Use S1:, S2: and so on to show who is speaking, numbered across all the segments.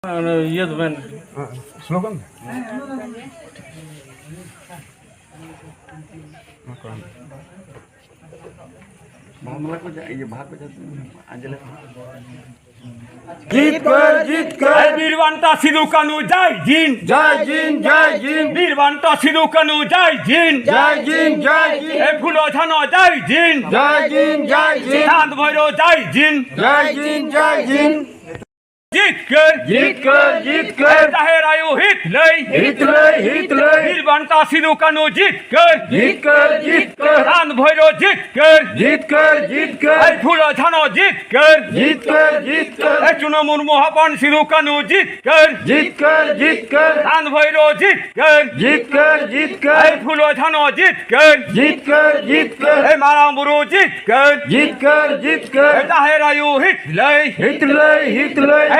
S1: ये तो मैंने
S2: स्लोगन
S3: मामला को ये भाग को जाते अंजलि
S2: जीत कर
S1: वीरवंता सिद्धू कानू जय जीन
S2: जय जीन
S1: वीरवंता सिद्धू कानू जय जीन ए फुलो छानो जय जीन चांद भैरो जय जीन जीत कर चाहे रायु हित लय वीरवंता सिद्धू कानू जीत कर चांद भैरो जीत कर ए फुलो छानो जीत कर ए चुनो मुर्मू हपन सिद्धू कानू जीत कर चांद भैरो जीत कर ए फुलो छानो जीत कर ए मारा मुरु जीत कर ए चाहे रायु हित लय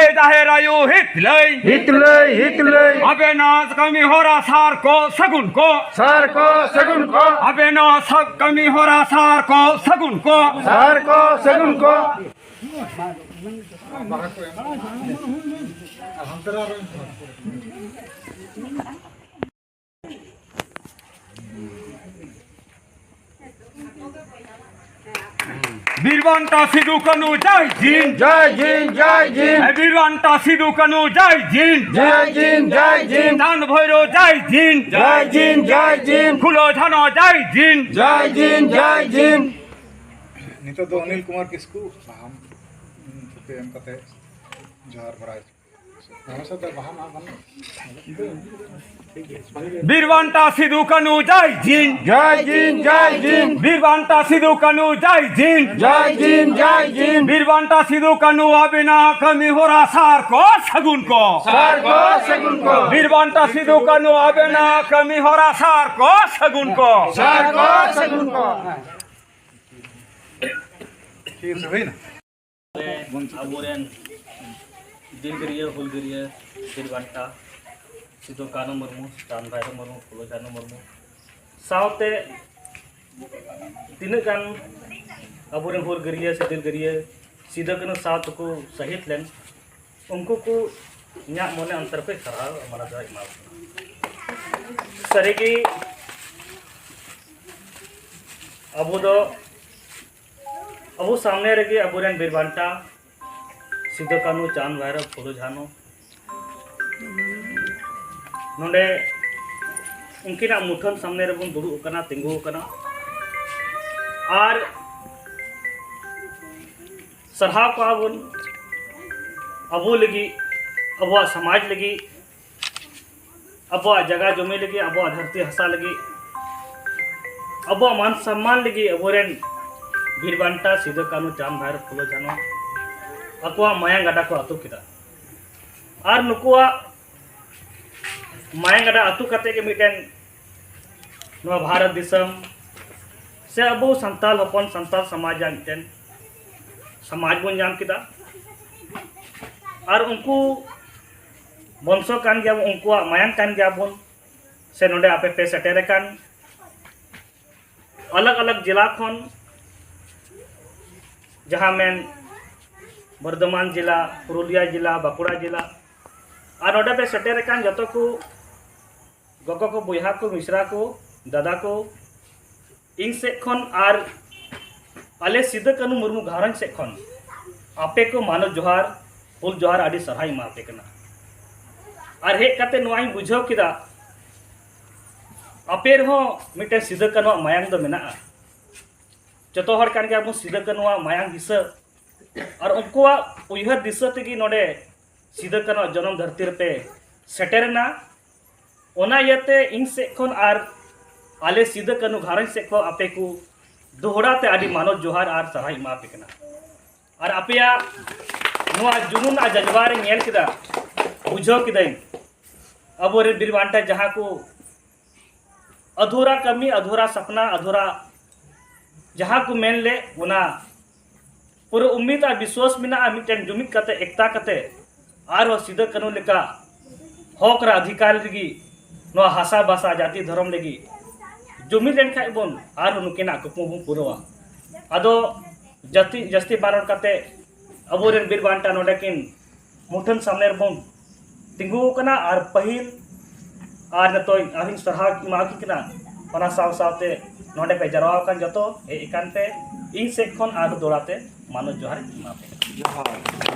S1: चाहे रायु हित लय अबे ना कमी हो रहा सार को सगुन को अबे ना सब कमी हो रहा सार को सगुन को वीरवंता सिद्धू कानू जय जीन वीरवंता सिद्धू कानू जय जीन चांद भैरो जय जीन खुलो छानो जय जीन
S2: नितो दो अनिल कुमार किसको हम एम कते जोहार बराय नमस्ते बहाम
S1: वीरवंता सिद्धू कानू जय जीन वीरवंता सिद्धू कानू जय जीन वीरवंता सिद्धू कानू अबिना कमी हो रहा सार को सगुन को वीरवंता सिद्धू कानू अबिना कमी हो रहा सार को सगुन को
S2: ठीक से भाई ना
S4: अबोरेन दिलगरिया हुलगरिया वीरवंता सिद्धू कानू मुर्मू चांद भैरो मुर्मू फुलो छानो मुर्मू सावते तीन गान अबोरेन हुलगरिया से दिलगरिया सिद्धू कानू साथ को शहीद लेन उनको को न्या मोने अंतर पे खरा हमारा जो इमाम सरेगी अबो सामने रगे अबोरेन वीरवंता सिद्धू कानू चांद भैरो फुलो छानो नोंडे उनकिना मुठन सामने रे बन दुड़ू कना तिंगू कना और सरहाव का बन अबो लगी अबो समाज लगी अबो जगह जमी लगी अबो धरती हसा लगी अबो मान सम्मान लगी अबोरेन वीरवंता सिद्धू कानू चांद भैरो फुलो छानो अकवा माया गडा को अतु किदा और नुकुआ माया गडा अतु कते के मिटेन नो भारत दिसम से अबो संताल हपन संताल समाज मिटेन समाज बन जाम किदा और उनको वंशो कान गया उनको मायांग कान गया बन से नोडे आपे पे सेटेरे कान अलग अलग जिला खन जहाँ में बर्धमान जिला पुरुलिया जिला बाकुड़ा जिला और नोडे पे सेटेरे कान जतो को गगो को बुहा को मिश्रा को दादा को इन से खन और आले सिद्धू कानू मुर्मू घारंज से खन आपे को मानव जोहार पुल जोहार आदि सरहाई मापे कना और हेक कते नोआई बुझाव किदा आपे रहो मिटे सिद्धू कानू मायांग दो मेना जतो हर कान के अब सिद्धू कानू मायांग दिशा और उनको उयहर दिशा तेगी नोडे सिद्धू कानू जन्म धरती पे सेटेरना ओना यते इन से खन और आले सिद्धू कानू घारंज से को आपे को दोहरा ते आदि मानव जोहार और सरहाई मापे कना और आपया नुआ जुनून आ जज्बारे नेल किदा बुझाव किदा अब रे वीरवंता जहाँ को अधूरा कमी अधूरा सपना अधूरा जहाँ को मेन ले ओना पूरा उम्मीद और विश्वास में मिटन जुमिद कते एकता कते और सिद्धू कानू लेका हक अधिकार लगी नो हासा भाषा जाति धर्म लगी जुमिद लेन खाइ बन और नुकिना कुकमु बन पूरा अदो जस्ती बारण कते अबोरेन वीरवंता नोडे किन मुठन सामने बन tinggu kana ar pahil ar natoy aring sarha maki kana ona saw-sawte nonde pe jaraw kan joto e ikan pe ing sek khon ar dolate manu johar ma pe
S3: जोहार